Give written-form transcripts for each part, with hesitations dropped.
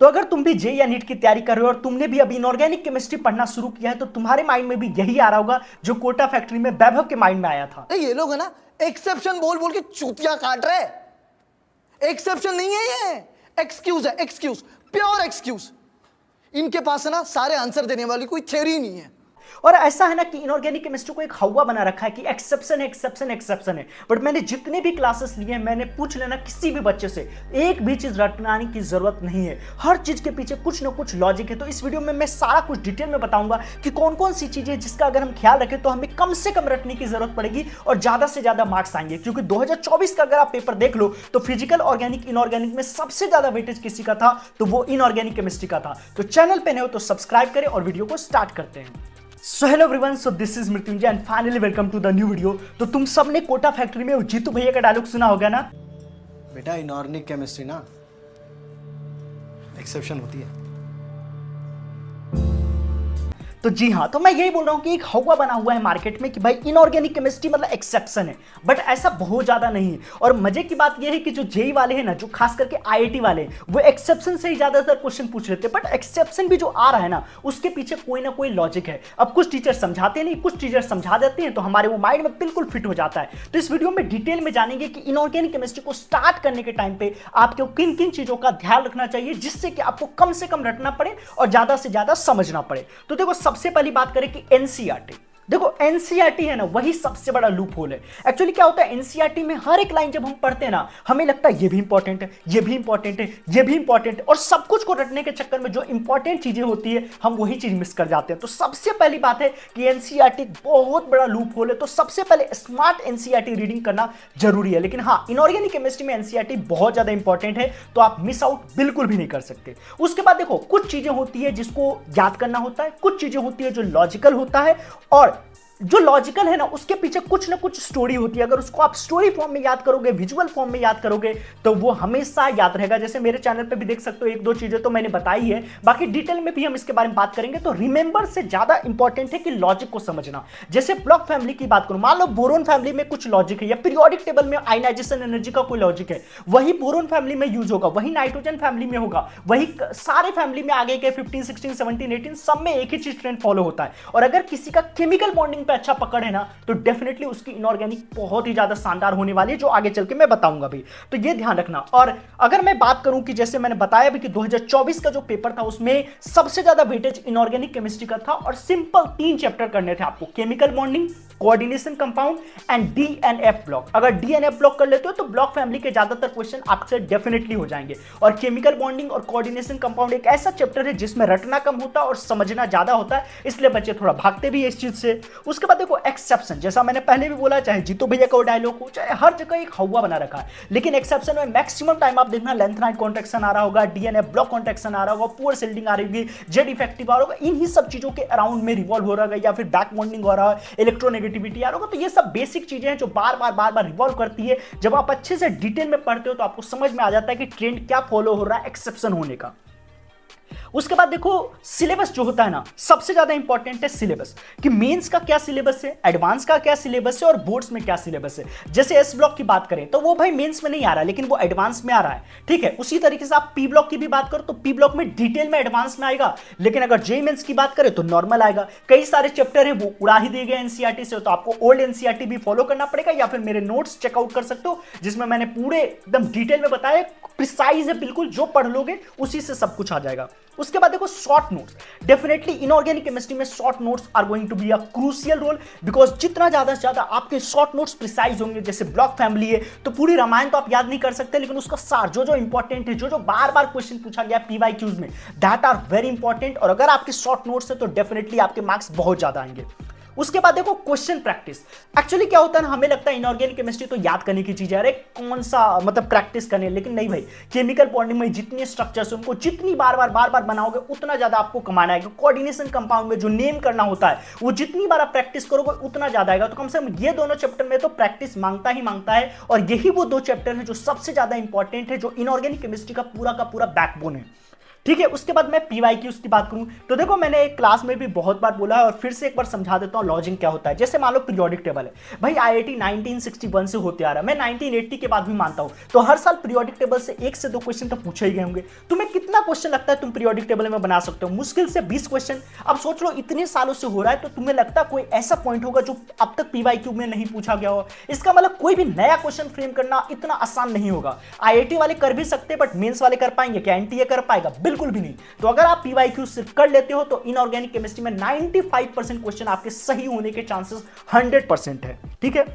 तो अगर तुम भी जे या नीट की तैयारी कर रहे हो और तुमने भी अभी इनऑर्गेनिक केमिस्ट्री पढ़ना शुरू किया है तो तुम्हारे माइंड में भी यही आ रहा होगा जो कोटा फैक्ट्री में वैभव के माइंड में आया था। ये लोग है ना एक्सेप्शन बोल बोल के चूतियां काट रहे। एक्सेप्शन नहीं है, ये एक्सक्यूज है, एक्सक्यूज, प्योर एक्सक्यूज। इनके पास है ना सारे आंसर देने वाली कोई थ्योरी नहीं है। और ऐसा है ना कि इनऑर्गेनिक केमिस्ट्री को एक हवा बना रखा है कि एक्सेप्शन है, एक्सेप्शन, एक्सेप्शन है। बट मैंने जितने भी क्लासेस लिए हैं, मैंने पूछ लेना किसी भी बच्चे से, एक भी चीज रटनाने की जरूरत नहीं है। हर चीज के पीछे कुछ ना कुछ लॉजिक है। तो इस वीडियो में मैं सारा कुछ डिटेल में बताऊंगा कि कौन कौन सी चीजें जिसका अगर हम ख्याल रखें तो हमें कम से कम रटने की जरूरत पड़ेगी और ज्यादा से ज्यादा मार्क्स आएंगे। क्योंकि 2024 का अगर आप पेपर देख लो तो फिजिकल, ऑर्गेनिक, इनऑर्गेनिक में सबसे ज्यादा वेटेज किसी का था तो वो इनऑर्गेनिक केमिस्ट्री का था। तो चैनल पे नए हो तो सब्सक्राइब करें और वीडियो को स्टार्ट करते हैं। So hello everyone, so this is Mrityunjay and finally welcome to the new video. तो तुम सबने कोटा फैक्ट्री में जीतू भैया का डायलॉग सुना होगा ना, बेटा इनऑर्गेनिक केमिस्ट्री ना एक्सेप्शन होती है। तो जी हाँ, तो मैं यही बोल रहा हूँ कि एक हवा बना हुआ है मार्केट में कि भाई इनऑर्गेनिक केमिस्ट्री मतलब एक्सेप्शन है। बट ऐसा बहुत ज्यादा नहीं है। और मजे की बात यह है कि जो जेई वाले हैं ना, जो खास करके आईआईटी वाले हैं, वो एक्सेप्शन से ही ज्यादातर क्वेश्चन पूछ लेते हैं। बट एक्सेप्शन भी जो आ रहा है ना, उसके पीछे कोई ना कोई लॉजिक है। अब कुछ टीचर समझाते नहीं, कुछ टीचर समझा देते हैं तो हमारे वो माइंड में बिल्कुल फिट हो जाता है। तो इस वीडियो में डिटेल में जानेंगे कि इनऑर्गेनिक केमिस्ट्री को स्टार्ट करने के टाइम पे आपको किन किन चीजों का ध्यान रखना चाहिए जिससे कि आपको कम से कम रटना पड़े और ज्यादा से ज्यादा समझना पड़े। तो देखो, सबसे पहली बात करें कि एनसीईआरटी। देखो, एनसीईआरटी है ना, वही सबसे बड़ा लूप होल है। एक्चुअली क्या होता है, एनसीईआरटी में हर एक लाइन जब हम पढ़ते हैं ना, हमें लगता है ये भी इंपॉर्टेंट है, ये भी इंपॉर्टेंट है, ये भी इंपॉर्टेंट है। और सब कुछ को रटने के चक्कर में जो इंपॉर्टेंट चीजें होती है हम वही चीज मिस कर जाते हैं। तो सबसे पहली बात है कि एनसीईआरटी बहुत बड़ा लूप होल है। तो सबसे पहले स्मार्ट एनसीईआरटी रीडिंग करना जरूरी है। लेकिन हाँ, इनऑर्गेनिक केमिस्ट्री में एनसीईआरटी बहुत ज्यादा इंपॉर्टेंट है, तो आप मिस आउट बिल्कुल भी नहीं कर सकते। उसके बाद देखो, कुछ चीजें होती है जिसको याद करना होता है, कुछ चीजें होती है जो लॉजिकल होता है, और जो लॉजिकल है ना उसके पीछे कुछ ना कुछ स्टोरी होती है। अगर उसको आप स्टोरी फॉर्म में याद करोगे, विजुअल फॉर्म में याद करोगे, तो वो हमेशा याद रहेगा। जैसे मेरे चैनल पे भी देख सकते हो, एक दो चीजें तो मैंने बताई है, बाकी डिटेल में भी हम इसके बारे में बात करेंगे। तो रिमेंबर से ज्यादा इंपॉर्टेंट है कि लॉजिक को समझना। जैसे ब्लॉक फैमिली की बात करूं, मान लो बोरोन फैमिली में कुछ लॉजिक है, या पीरियोडिक टेबल में आयनाइजेशन एनर्जी का कोई लॉजिक है, वही बोरोन फैमिली में यूज होगा, वही नाइट्रोजन फैमिली में होगा, वही सारे फैमिली में आगे के 15, 16, 17, 18 सब में एक ही चीज ट्रेंड फॉलो होता है। और अगर किसी का केमिकल बॉन्डिंग पे अच्छा पकड़ है ना, तो डेफिनेटली उसकी इनऑर्गेनिक बहुत ही ज्यादा शानदार होने वाली है, जो आगे चल के मैं बताऊंगा भी। तो ये ध्यान रखना। और अगर मैं बात करूं कि जैसे मैंने बताया भी कि 2024 का जो पेपर था उसमें सबसे ज्यादा वेटेज इनऑर्गेनिक केमिस्ट्री का था, और सिंपल 3 चैप्टर करने थे आपको, chemical bonding, coordination compound and DNF block. अगर डीएनएफ ब्लॉक कर लेते हो तो ब्लॉक फैमिली के ज्यादातर क्वेश्चन आपसे डेफिनेटली हो जाएंगे। और केमिकल बॉन्डिंग और कोऑर्डिनेशन कंपाउंड एक ऐसा चैप्टर है जिसमें रटना कम होता है और समझना ज्यादा होता है, इसलिए बच्चे थोड़ा भागते भी है इस चीज से। उसके बाद देखो, एक्सेप्शन, जैसा मैंने पहले भी बोला, चाहे जीतो भैया का डायलॉग हो, चाहे हर जगह एक हवा बना रखा है। लेकिन एक्सेप्शन में मैक्सिमम टाइम आप देखना लेंथनाइट कॉन्ट्रैक्शन आ रहा होगा, डीएनएफ ब्लॉक कॉन्ट्रैक्शन आ रहा होगा, पुअर शिल्डिंग आ रही होगी, जेड इफेक्टिव आ रहा होगा, इन्हीं सब चीजों के अराउंड में रिवॉल्व हो रहा है, या फिर बैक बॉन्डिंग हो रहा है, इलेक्ट्रोनेगेटिविटी आ रहा होगा। तो ये सब बेसिक चीजें हैं जो बार बार रिवॉल्व करती है। जब आप अच्छे से डिटेल में पढ़ते हो तो आपको समझ में आ जाता है कि ट्रेंड क्या फॉलो हो रहा है एक्सेप्शन होने का। उसके बाद देखो, सिलेबस जो होता है ना, सबसे ज्यादा इंपॉर्टेंट है सिलेबस, कि मेंस का क्या सिलेबस है, एडवांस का क्या सिलेबस है, और बोर्ड्स में क्या सिलेबस है। जैसे एस ब्लॉक की बात करें तो वो भाई मेंस में नहीं आ रहा है, लेकिन वो एडवांस में आ रहा है, ठीक है। उसी तरीके से आप पी ब्लॉक की भी बात करो तो पी ब्लॉक में डिटेल में एडवांस में आएगा, लेकिन अगर जे मेंस की बात करें तो नॉर्मल आएगा। कई सारे चैप्टर है वो उड़ा ही दिए गए एनसीईआरटी से, तो आपको ओल्ड एनसीईआरटी भी फॉलो करना पड़ेगा, या फिर मेरे नोट्स चेकआउट कर सकते हो जिसमें मैंने पूरे एकदम डिटेल में बताया, प्रिसाइज है बिल्कुल, जो पढ़ लोगे उसी से सब कुछ आ जाएगा। उसके बाद देखो, short notes, definitely inorganic chemistry में short notes are going to be a crucial role, because जितना ज्यादा से ज्यादा आपके शॉर्ट नोट्स प्रिसाइज होंगे, जैसे ब्लॉक फैमिली है तो पूरी रामायण तो आप याद नहीं कर सकते, लेकिन उसका सार जो जो इंपॉर्टेंट है, जो जो बार बार क्वेश्चन पूछा गया पीवाईक्यूज में, दैट आर वेरी इंपॉर्टेंट। और अगर आपके शॉर्ट नोट्स है तो डेफिनेटली आपके मार्क्स बहुत ज्यादा आएंगे। उसके बाद देखो, क्वेश्चन प्रैक्टिस। एक्चुअली क्या होता है ना, हमें लगता है इनऑर्गेनिक केमिस्ट्री तो याद करने की चीज है, अरे कौन सा मतलब प्रैक्टिस करने, लेकिन नहीं भाई। केमिकल बॉन्डिंग में जितने स्ट्रक्चर्स उनको जितनी बार बार बनाओगे उतना ज्यादा आपको कमाना है। कोऑर्डिनेशन कंपाउंड में जो नेम करना होता है वो जितनी बार आप प्रैक्टिस करोगे उतना ज्यादा आएगा। तो कम से कम ये दोनों चैप्टर में तो प्रैक्टिस मांगता ही मांगता है, और यही वो दो चैप्टर है जो सबसे ज्यादा इंपॉर्टेंट है, जो इनऑर्गेनिक केमिस्ट्री का पूरा बैकबोन है। ठीक है। उसके बाद मैं PYQs की बात करूं तो देखो मैंने एक क्लास में भी बहुत बार बोला है और फिर से एक बार समझा देता हूं लॉजिक क्या होता है। जैसे मान लो पीरियोडिक टेबल है भाई, IIT 1961 से होते आ रहा है, मैं 1980 के बाद भी मानता हूं, तो हर साल पीरियोडिक टेबल से 1 से 2 क्वेश्चन तो पूछे ही गए होंगे। तुम्हें कितना क्वेश्चन लगता है तुम पीरियोडिक टेबल में बना सकते हो? मुश्किल से 20 क्वेश्चन। अब सोच लो इतने सालों से हो रहा है, तो तुम्हें लगता है कोई ऐसा पॉइंट होगा जो अब तक PYQ में नहीं पूछा गया हो? इसका मतलब कोई भी नया क्वेश्चन फ्रेम करना इतना आसान नहीं होगा। IIT वाले कर भी सकते, बट मेंस वाले कर पाएंगे क्या? NTA कर पाएगा? बिल्कुल भी नहीं। तो अगर आप PYQ सिर्फ कर लेते हो तो इनऑर्गेनिक केमिस्ट्री में 95% क्वेश्चन आपके सही होने के चांसेस 100% है। ठीक है।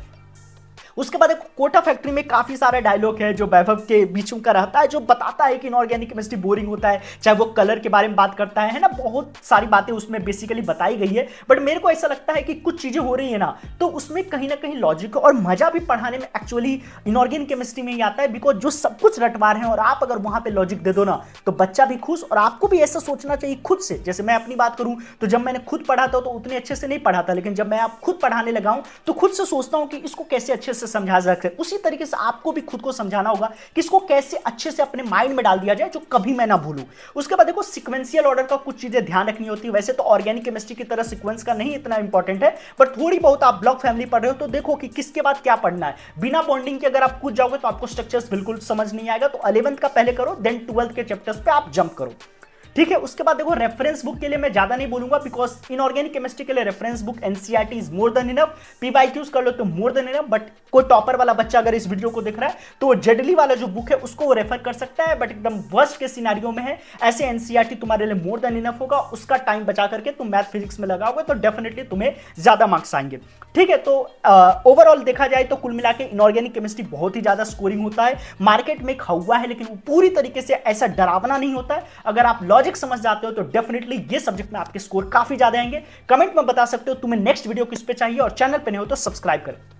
उसके बाद एक कोटा फैक्ट्री में काफी सारा डायलॉग है जो वैभव के बीच का रहता है, जो बताता है कि इनऑर्गेनिक केमिस्ट्री बोरिंग होता है, चाहे वो कलर के बारे में बात करता है ना, बहुत सारी बातें उसमें बेसिकली बताई गई है। बट मेरे को ऐसा लगता है कि कुछ चीजें हो रही है ना, तो उसमें कहीं ना कहीं लॉजिक और मजा भी पढ़ाने में एक्चुअली इनऑर्गेनिक केमिस्ट्री में ही आता है, बिकॉज जो सब कुछ रटवार है और आप अगर वहां पे लॉजिक दे दो ना, तो बच्चा भी खुश, और आपको भी ऐसा सोचना चाहिए खुद से। जैसे मैं अपनी बात करूं तो जब मैंने खुद पढ़ा था तो उतने अच्छे से नहीं पढ़ा था, लेकिन जब मैं आप खुद पढ़ाने लगा हूं तो खुद से सोचता हूं कि इसको कैसे अच्छे से समझा सकते हैं। उसी तरीके से आपको भी खुद को समझाना होगा कि इसको कैसे अच्छे से अपने माइंड में डाल दिया जाए जो कभी मैं ना भूलूं। उसके बाद देखो सीक्वेंशियल ऑर्डर का कुछ चीजें ध्यान रखनी होती है। वैसे तो ऑर्गेनिक केमिस्ट्री की तरह सीक्वेंस का नहीं इतना इंपॉर्टेंट है, बट थोड़ी बहुत आप ब्लॉक फैमिली पढ़ रहे हो तो देखो कि किसके बाद क्या पढ़ना है। बिना बॉन्डिंग के अगर आप कूद जाओगे तो आपको स्ट्रक्चर्स बिल्कुल समझ नहीं आएगा। तो 11th का पहले करो, देन 12th के चैप्टर्स पे आप जंप करो। ठीक है। उसके बाद देखो रेफरेंस बुक के लिए मैं ज्यादा नहीं बोलूंगा, बिकॉज इनऑर्गेनिक केमिस्ट्री के लिए reference book NCERT is more than enough. PYQs कर लो तो मोर देन इनफ, बट कोई टॉपर वाला बच्चा अगर इस वीडियो को देख रहा है तो जेडली वाला जो बुक है उसको वो रेफर कर सकता है, बट एकदम वर्स्ट के सिनेरियो में है ऐसे NCERT तुम्हारे लिए मोर देन इनफ होगा। उसका टाइम बचा करके तुम मैथ फिजिक्स में लगाओगे तो डेफिनेटली तुम्हें ज्यादा मार्क्स आएंगे। ठीक है। तो ओवरऑल देखा जाए तो कुल मिला के इनऑर्गेनिक केमिस्ट्री बहुत ही ज्यादा स्कोरिंग होता है, मार्केट में हवा है, लेकिन वो पूरी तरीके से ऐसा डरावना नहीं होता है। अगर आप लॉजिक समझ जाते हो तो डेफिनेटली ये सब्जेक्ट में आपके स्कोर काफी ज्यादा आएंगे। कमेंट में बता सकते हो तुम्हें नेक्स्ट वीडियो किस पे चाहिए, और चैनल पे नहीं हो तो सब्सक्राइब करें।